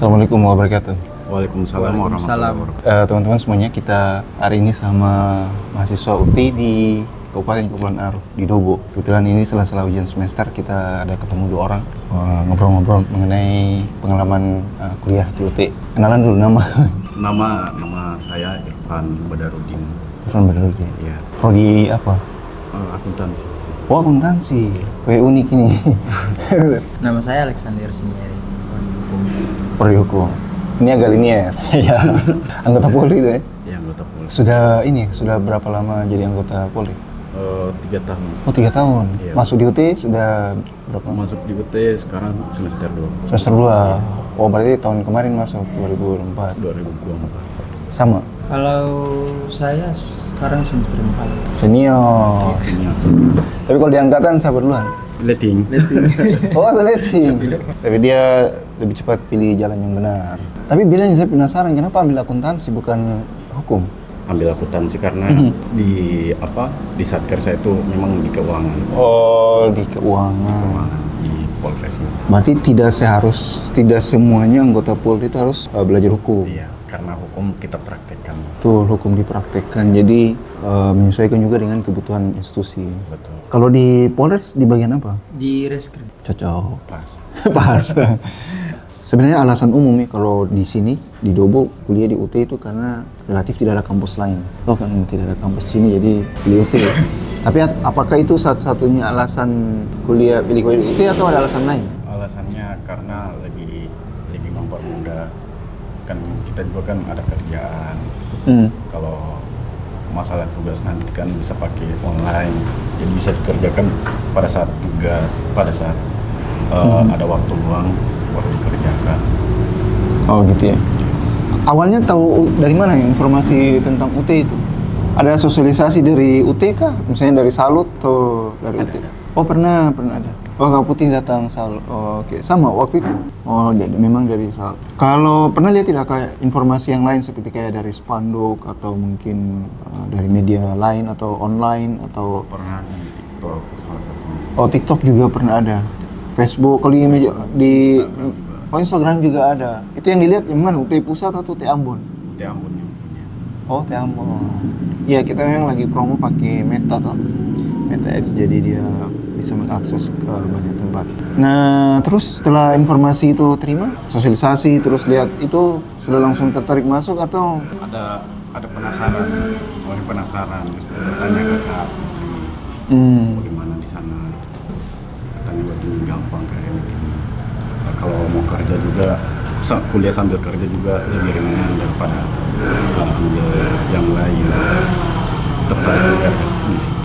Assalamualaikum warahmatullahi wabarakatuh. Waalaikumsalam warahmatullahi wabarakatuh. Teman-teman semuanya, kita hari ini sama mahasiswa UT di Kabupaten Kepulauan Aru, di Dobo. Kebetulan ini setelah ujian semester kita ada ketemu 2 orang ngobrol-ngobrol mengenai pengalaman kuliah di UT. Kenalan dulu nama. Nama saya Irfan Badarudin. Irfan Badarudin. Iya. Prodi apa? Akuntansi. Oh, akuntansi. Unik ini. Nama saya Alexander Sinieri. Prodi hukum. Ini agak linier. Ya. Anggota Polri itu ya? Iya, anggota Polri. Sudah berapa lama jadi anggota Polri? 3 tahun. Oh, 3 tahun. Iya. Masuk di UT sudah berapa? Masuk di UT sekarang semester 2. Semester 2. Oh, berarti tahun kemarin masuk 2004. 2024. Sama. Kalau saya sekarang semester 4. Senior. Senior. Tapi kalau di angkatan siapa duluan? Letting. Oh, seleting. Tapi dia lebih cepat pilih jalan yang benar. Tapi bilangnya saya penasaran, kenapa ambil akuntansi bukan hukum? Ambil akuntansi karena di Satker saya itu memang di keuangan. Oh, di keuangan. Di Polres ini. Berarti tidak semuanya anggota Polri itu harus belajar hukum. Iya, karena hukum kita praktekkan. Betul, hukum dipraktekkan. Jadi menyesuaikan juga dengan kebutuhan institusi. Betul. Kalau di Polres di bagian apa? Di Reskrim. Cocok. Pas. Pas. Sebenarnya alasan umum nih kalau di sini di Dobo kuliah di UT itu karena relatif tidak ada kampus lain. Oh kan tidak ada kampus di sini jadi pilih UT. Tapi apakah itu satu-satunya alasan pilih kuliah di UT atau ada alasan lain? Alasannya karena lebih mempermudah, kan kita juga kan ada kerjaan. Kalau masalah tugas nanti kan bisa pakai online, jadi bisa dikerjakan pada saat tugas, pada saat ada waktu luang baru dikerjakan. Oh gitu ya. Awalnya tahu dari mana ya informasi tentang UT itu? Ada sosialisasi dari UT kah? Misalnya dari Salut atau dari UT? Ada. Oh pernah ada. Oh Kak Putih datang Salut. Oh, oke, sama waktu itu. Oh jadi memang dari Salut. Kalau pernah lihat tidak kayak informasi yang lain seperti kayak dari spanduk atau mungkin dari media lain atau online atau Pernah di TikTok salah satu. oh TikTok juga pernah ada. Facebook kalau di Instagram juga ada. Itu yang dilihat yang mana? UT Pusat atau UT Ambon? UT Ambon yang punya. Oh, UT Ambon. Iya, kita memang lagi promo pakai Meta toh. Meta Ads, jadi dia bisa mengakses ke banyak tempat. Nah, terus setelah informasi itu terima, sosialisasi, terus lihat itu sudah langsung tertarik masuk atau Ada penasaran, orang penasaran, bertanya ke Kak Putri, bagaimana di sana? Katanya buat ini gampang kayak ini. Nah, kalau mau kerja juga, kuliah sambil kerja juga lebih ringan daripada ambil yang lain. Tertarik juga di situ.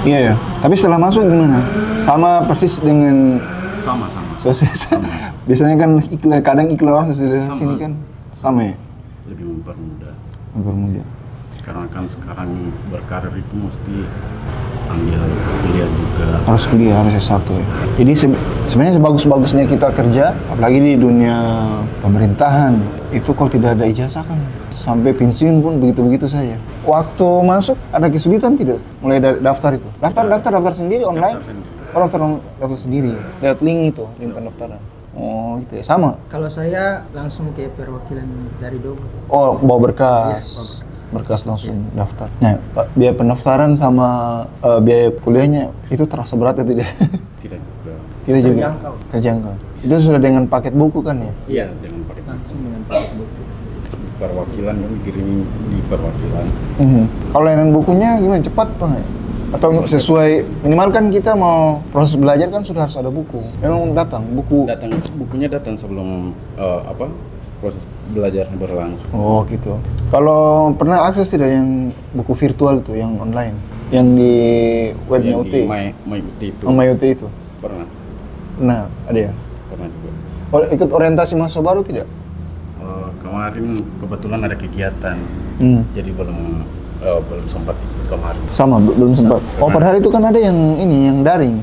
Iya ya. Tapi setelah masuk gimana? Sama persis dengan Sama. sosialisasi. Biasanya kan kadang iklan orang sosialisasi sini kan sama ya? Lebih mempermudah. Mempermudah. Karena kan sekarang berkarir itu mesti ambil kuliah juga. Harus kuliah, harus S1 ya. Jadi sebenarnya sebagus-bagusnya kita kerja, apalagi di dunia pemerintahan, itu kalau tidak ada ijazah kan sampai pensiun pun begitu-begitu saja. Waktu masuk ada kesulitan tidak? Mulai dari daftar itu. Daftar sendiri online. Daftar sendiri. Daftar sendiri. Lihat link itu, link pendaftaran. Oh, gitu ya. Sama. Kalau saya langsung ke perwakilan dari Dobo. Oh, bawa berkas. Iya, Berkas langsung daftar. Nah, biaya pendaftaran sama biaya kuliahnya itu terasa berat atau tidak? Tidak juga. Tidak juga. Terjangkau. Itu sudah dengan paket buku kan ya? Iya, dengan paket Langsung dengan paket buku. perwakilan kan dikirim di perwakilan. Kalau layanan bukunya gimana? Cepat Bang? Atau sesuai minimal kan kita mau proses belajar kan sudah harus ada buku. Memang datang buku. Bukunya datang sebelum proses belajar berlangsung. Oh gitu. Kalau pernah akses tidak yang buku virtual itu yang online, yang di webnya Yang UT? di My UT itu. Oh, My UT itu. Pernah Ada ya? juga. Oh, ikut orientasi mahasiswa baru tidak? Kemarin kebetulan ada kegiatan, jadi belum sempat ikut kemarin. Sama, belum sempat. Oh, padahal itu kan ada yang daring.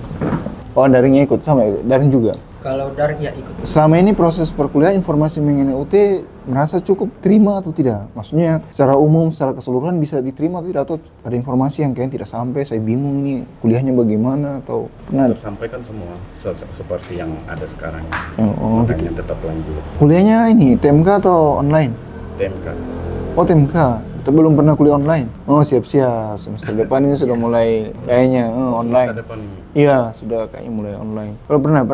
Oh, daringnya ikut sama ya? Daring juga. Kalau dari ya ikut. Selama ini proses perkuliahan informasi mengenai UT merasa cukup terima atau tidak? Maksudnya secara umum, secara keseluruhan bisa diterima atau tidak? Atau ada informasi yang kayaknya tidak sampai, saya bingung ini kuliahnya bagaimana atau pernah? Tersampaikan semua seperti yang ada sekarang. Oh, Makanya gitu. tetap lanjut. Kuliahnya ini TMK atau online? TMK. Oh TMK, kita belum pernah kuliah online. Oh siap-siap, semester depan ini sudah mulai kayaknya online. Semester depan ini. Iya, sudah kayaknya mulai online. Kalau pernah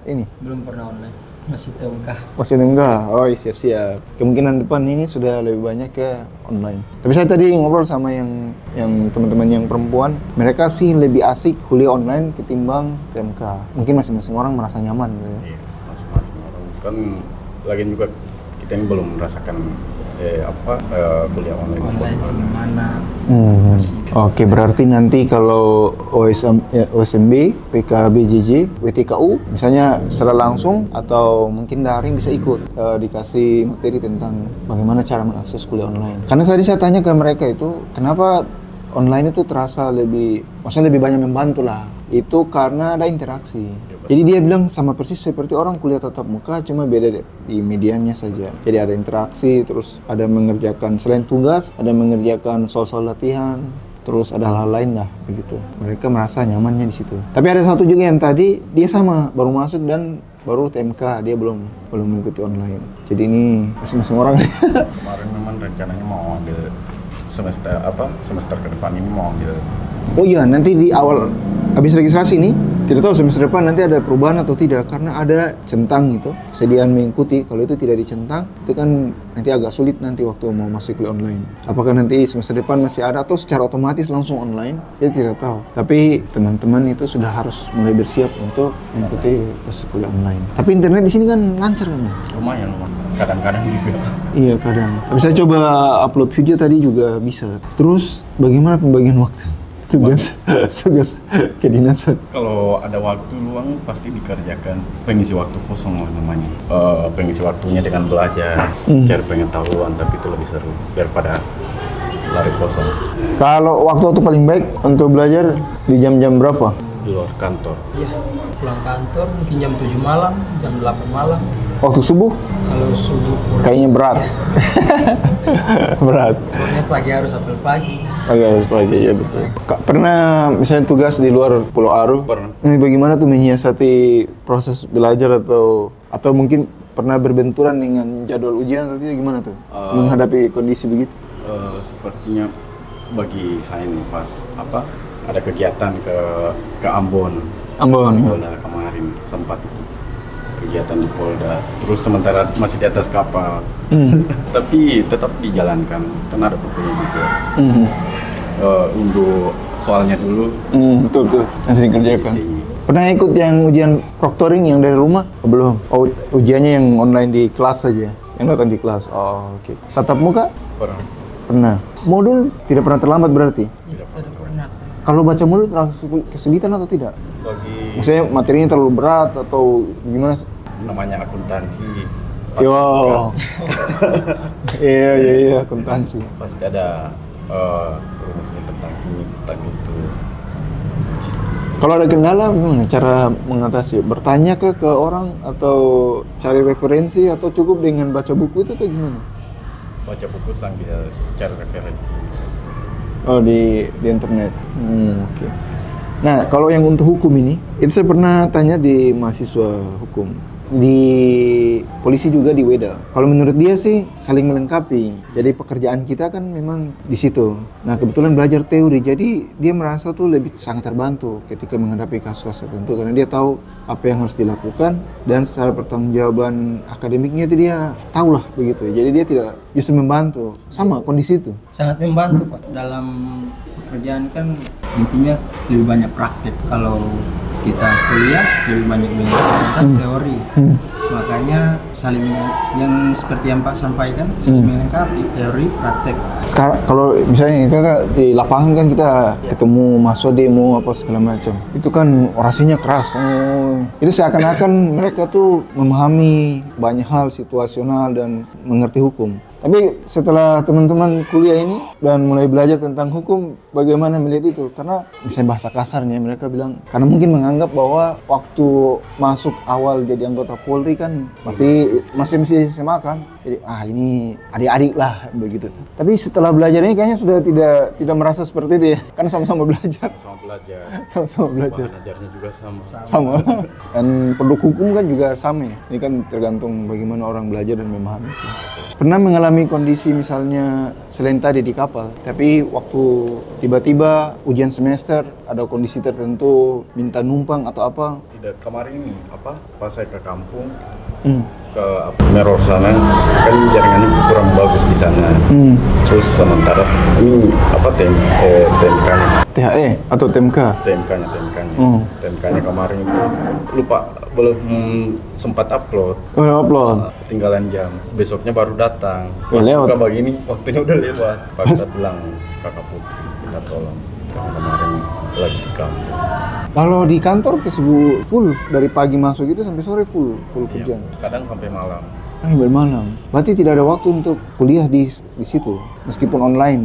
ini? Belum pernah online. Masih TMK. Masih TMK? Oh iya, siap-siap. Kemungkinan depan ini sudah lebih banyak ke online. Tapi saya tadi ngobrol sama yang teman-teman yang perempuan, mereka sih lebih asik kuliah online ketimbang TMK. Mungkin masing-masing orang merasa nyaman gitu ya. Iya, masing-masing orang. Kan lagi juga kita ini belum merasakan kuliah online Gimana? Oke, berarti nanti kalau OSMB, PKB JJ, WTKU, misalnya secara langsung atau mungkin daring bisa ikut dikasih materi tentang bagaimana cara mengakses kuliah online. Karena tadi saya tanya ke mereka itu, kenapa online itu terasa maksudnya lebih banyak membantu lah. Itu karena ada interaksi. Jadi dia bilang sama persis seperti orang kuliah tatap muka, cuma beda di medianya saja. Jadi ada interaksi, terus ada mengerjakan selain tugas, ada mengerjakan soal-soal latihan, terus ada hal-hal lain lah begitu. Mereka merasa nyamannya di situ. Tapi ada satu juga yang tadi dia sama baru masuk dan baru TMK, dia belum mengikuti online. Jadi ini masing-masing orang. Kemarin memang rencananya mau ambil semester ke depan ini mau ambil. Oh iya, nanti di awal habis registrasi nih, tidak tahu semester depan nanti ada perubahan atau tidak, karena ada centang gitu, kesediaan mengikuti. Kalau itu tidak dicentang, itu kan nanti agak sulit nanti waktu mau masuk kuliah online. Apakah nanti semester depan masih ada atau secara otomatis langsung online? Kita tidak tahu. Tapi teman-teman itu sudah harus mulai bersiap untuk mengikuti proses kuliah online. Tapi internet di sini kan lancar kan? Lumayan. Kadang-kadang juga. Iya kadang. Tapi saya coba upload video tadi juga bisa. Terus bagaimana pembagian waktu? Tugas kedinasan. Kalau ada waktu luang pasti dikerjakan. Pengisi waktu kosong lah namanya. Pengisi waktunya dengan belajar, cari pengetahuan, tapi itu lebih seru daripada lari kosong. Kalau waktu paling baik untuk belajar di jam-jam berapa? Di luar kantor. Iya, pulang kantor mungkin jam 7 malam, jam 8 malam. Waktu subuh? Kalau subuh Kayaknya berat. Berat. soalnya pagi harus apel pagi. Harus pagi, ya betul. Kak, pernah misalnya tugas di luar Pulau Aru? Pernah. Ini bagaimana tuh menyiasati proses belajar atau mungkin pernah berbenturan dengan jadwal ujian atau tidak, gimana tuh? Menghadapi kondisi begitu? Sepertinya bagi saya ini pas ada kegiatan ke Ambon. Polda kemarin sempat itu kegiatan di Polda. Terus sementara masih di atas kapal, tapi tetap dijalankan karena ada bukunya juga. Unduh soalnya dulu. Betul. Nanti dikerjakan. Pernah ikut yang ujian proctoring yang dari rumah? Belum. Oh, ujiannya yang online di kelas saja. Yang datang di kelas. Oh, oke. Tatap muka? Pernah. Modul tidak pernah terlambat berarti? Tidak pernah. Kalau baca modul kesulitan atau tidak? Bagi Maksudnya materinya terlalu berat atau gimana? namanya akuntansi. Yo. Iya, akuntansi. Pasti ada rumusnya tentang ini, tentang itu. Kalau ada kendala gimana cara mengatasi? Bertanya ke orang atau cari referensi atau cukup dengan baca buku itu atau gimana? Baca buku sambil cari referensi. Oh, di internet. Oke. Nah, kalau yang untuk hukum ini, itu saya pernah tanya di mahasiswa hukum. Di polisi juga di Weda. Kalau menurut dia sih saling melengkapi. Jadi pekerjaan kita kan memang di situ. Nah, kebetulan belajar teori, jadi dia merasa tuh lebih sangat terbantu ketika menghadapi kasus tertentu karena dia tahu apa yang harus dilakukan dan secara pertanggungjawaban akademiknya itu dia tahu lah begitu. Jadi dia tidak justru membantu. Sama kondisi itu. Sangat membantu Pak. Dalam pekerjaan kan intinya lebih banyak praktek. Kalau kita kuliah lebih banyak mengerjakan teori. makanya saling yang seperti yang Pak sampaikan, saling melengkapi teori praktek. Sekarang kalau misalnya kita di lapangan kan kita ketemu mahasiswa demo apa segala macam, itu kan orasinya keras. Itu seakan-akan mereka tuh memahami banyak hal situasional dan mengerti hukum. Tapi setelah teman-teman kuliah ini dan mulai belajar tentang hukum, bagaimana melihat itu? Karena misalnya bahasa kasarnya mereka bilang, karena mungkin menganggap bahwa waktu masuk awal jadi anggota Polri kan masih SMA kan. Jadi ini adik-adik lah begitu. Tapi setelah belajar ini kayaknya sudah tidak merasa seperti itu ya. Karena sama-sama belajar. Sama-sama belajar. Bahan ajarnya juga Sama. Dan produk hukum kan juga sama ya. Ini kan tergantung bagaimana orang belajar dan memahami itu. Pernah mengalami kondisi misalnya selain tadi di kapal, tapi waktu tiba-tiba ujian semester ada kondisi tertentu minta numpang atau apa? Tidak, kemarin ini pas saya ke kampung ke Meror sana kan jaringannya kurang bagus di sana. Terus sementara ini TMK-nya. THE atau TMK? TMK-nya. TMK-nya kemarin itu lupa, belum sempat upload. Ketinggalan jam. Besoknya baru datang. Lewat. Buka begini, waktunya udah lewat. Pak kita bilang Kakak Putri, kita tolong. Karena kemarin lagi di kantor. Kalau di kantor full dari pagi masuk itu sampai sore full kerjaan. Kadang sampai malam. Bermalam. Berarti tidak ada waktu untuk kuliah di situ. Meskipun online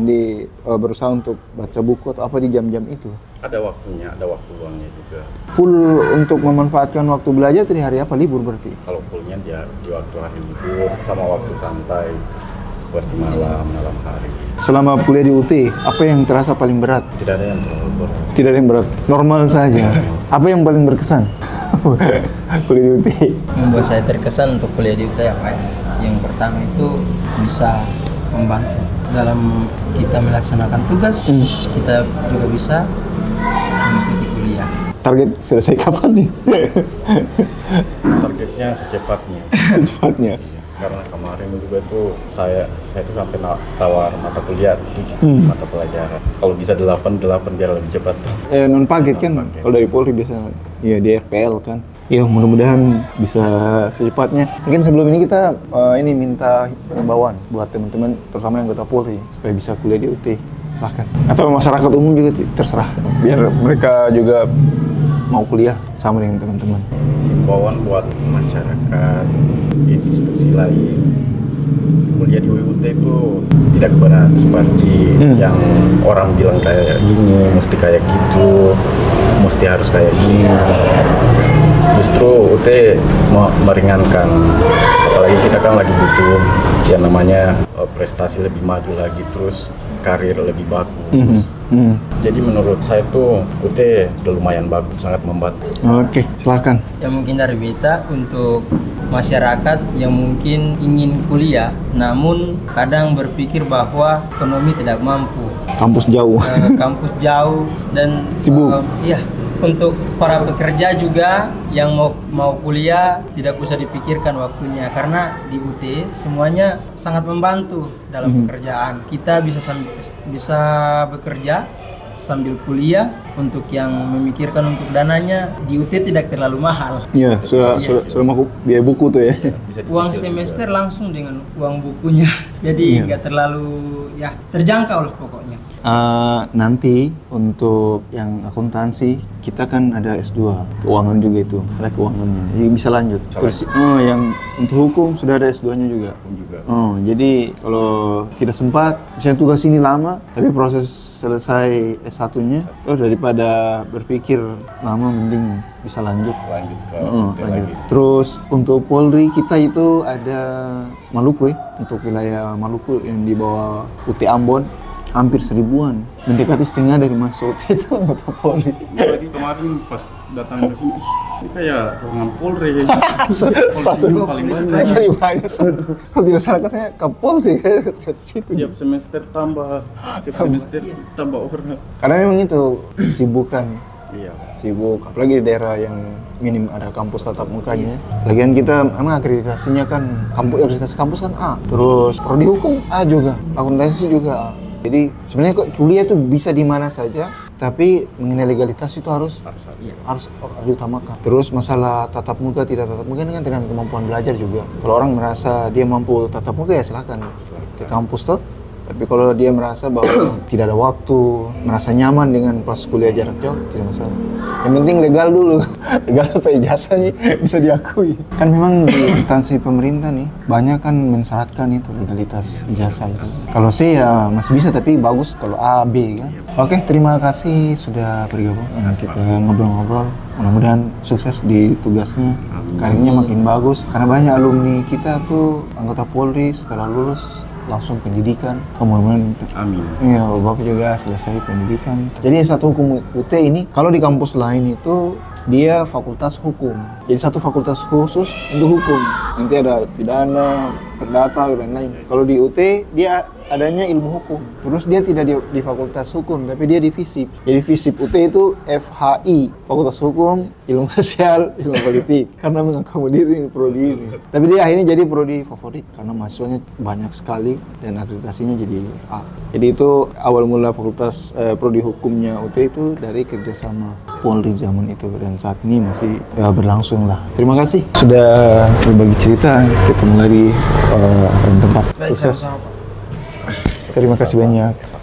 berusaha untuk baca buku atau apa di jam-jam itu. Ada waktunya, ada waktu luangnya juga. Full untuk memanfaatkan waktu belajar di hari apa? Libur berarti? Kalau fullnya dia di waktu hari libur sama waktu santai seperti malam hari. Selama kuliah di UT, apa yang terasa paling berat? Tidak ada yang terlalu berat. Tidak ada yang berat, normal saja. Apa yang paling berkesan? Kuliah di UT. Membuat saya terkesan untuk kuliah di UT apa ya? Yang pertama itu bisa membantu dalam kita melaksanakan tugas, kita juga bisa mengikuti kuliah. Target selesai kapan nih? Targetnya secepatnya. Secepatnya. Karena kemarin juga tuh saya tuh sampai tawar mata kuliah 7 mata pelajaran. Kalau bisa 8 biar lebih cepat tuh. Non paket kan, kalau dari Polri biasa ya di RPL kan. Ya mudah-mudahan bisa secepatnya. Mungkin sebelum ini kita minta himbauan buat teman-teman, terutama yang anggota Polri supaya bisa kuliah di UT. Silahkan. Atau masyarakat umum juga terserah. Biar mereka juga mau kuliah sama dengan teman-teman. Himbauan buat masyarakat, institusi lain, kuliah di UIUT itu tidak berat seperti yang orang bilang kayak gini, mesti kayak gitu, mesti harus kayak gini. Justru UT meringankan, apalagi kita kan lagi butuh yang namanya prestasi lebih maju lagi, terus karir lebih bagus. Jadi menurut saya tuh UT udah lumayan bagus, sangat membantu. Oke, silakan. Yang mungkin dari Beta untuk masyarakat yang mungkin ingin kuliah, namun kadang berpikir bahwa ekonomi tidak mampu. Kampus jauh. Kampus jauh dan sibuk. Iya. Untuk para pekerja juga yang mau kuliah tidak usah dipikirkan waktunya karena di UT semuanya sangat membantu dalam pekerjaan. Kita bisa bekerja sambil kuliah. Untuk yang memikirkan untuk dananya di UT tidak terlalu mahal. Iya, sudah mau biaya buku tuh ya. Uang semester langsung dengan uang bukunya. Jadi nggak terlalu terjangkau lah pokoknya. Nanti untuk yang akuntansi kita kan ada S2, keuangan juga itu, ada keuangannya, jadi bisa lanjut. Terus yang untuk hukum sudah ada S2-nya juga. Jadi kalau tidak sempat, misalnya tugas ini lama, tapi proses selesai S1-nya, terus daripada berpikir lama, mending bisa lanjut ke Terus untuk Polri kita itu ada Maluku untuk wilayah Maluku yang di bawah UT Ambon. Hampir 1000-an, mendekati setengah dari masuk itu anggota Polri. Jadi kemarin pas datang ke sini, ini kayak ruangan Polri. Satu paling banyak. Kalau tidak salah katanya Kapol sih kayak situ. Tiap semester tambah orang. Karena memang itu sibukan. Iya. Sibuk, apalagi di daerah yang minim ada kampus tatap mukanya. Lagian kita emang akreditasinya kan akreditasi kampus kan A. Terus prodi hukum A juga, akuntansi juga A. Jadi sebenarnya kok kuliah tuh bisa di mana saja, Tapi mengenai legalitas itu harus Iya. harus diutamakan. Terus masalah tatap muka tidak tatap muka ini kan tergantung kemampuan belajar juga. Kalau orang merasa dia mampu tatap muka ya silakan ke kampus toh. Tapi kalau dia merasa bahwa tidak ada waktu, merasa nyaman dengan proses kuliah jarak jauh, tidak masalah. Yang penting legal dulu, legal supaya ijazahnya bisa diakui. Kan memang di instansi pemerintah nih, banyak kan mensyaratkan itu legalitas ijazah itu. Kalau C ya masih bisa, tapi bagus kalau A, B kan. Oke, terima kasih sudah bergabung. Kita ngobrol-ngobrol. Mudah-mudahan sukses di tugasnya, karirnya makin bagus. Karena banyak alumni kita tuh anggota Polri setelah lulus langsung pendidikan. Mudah-mudahan Amin. iya, Bapak juga selesai pendidikan. Jadi satu hukum UT ini, kalau di kampus lain itu dia fakultas hukum. Jadi satu fakultas khusus untuk hukum. Nanti ada pidana, perdata, dan lain. Kalau di UT dia adanya ilmu hukum. Terus dia tidak di fakultas hukum, tapi dia di FISIP. Jadi FISIP UT itu FHI, Fakultas Hukum, Ilmu Sosial, Ilmu Politik. Karena mengakomodir prodi ini. Tapi dia akhirnya jadi prodi favorit karena mahasiswanya banyak sekali dan akreditasinya jadi A. Jadi itu awal mula fakultas prodi hukumnya UT itu dari kerjasama Polri zaman itu, dan saat ini masih berlangsung lah. Terima kasih sudah berbagi cerita. Ketemu lagi di tempat Baik, sukses. sama-sama, Pak. Terima kasih banyak.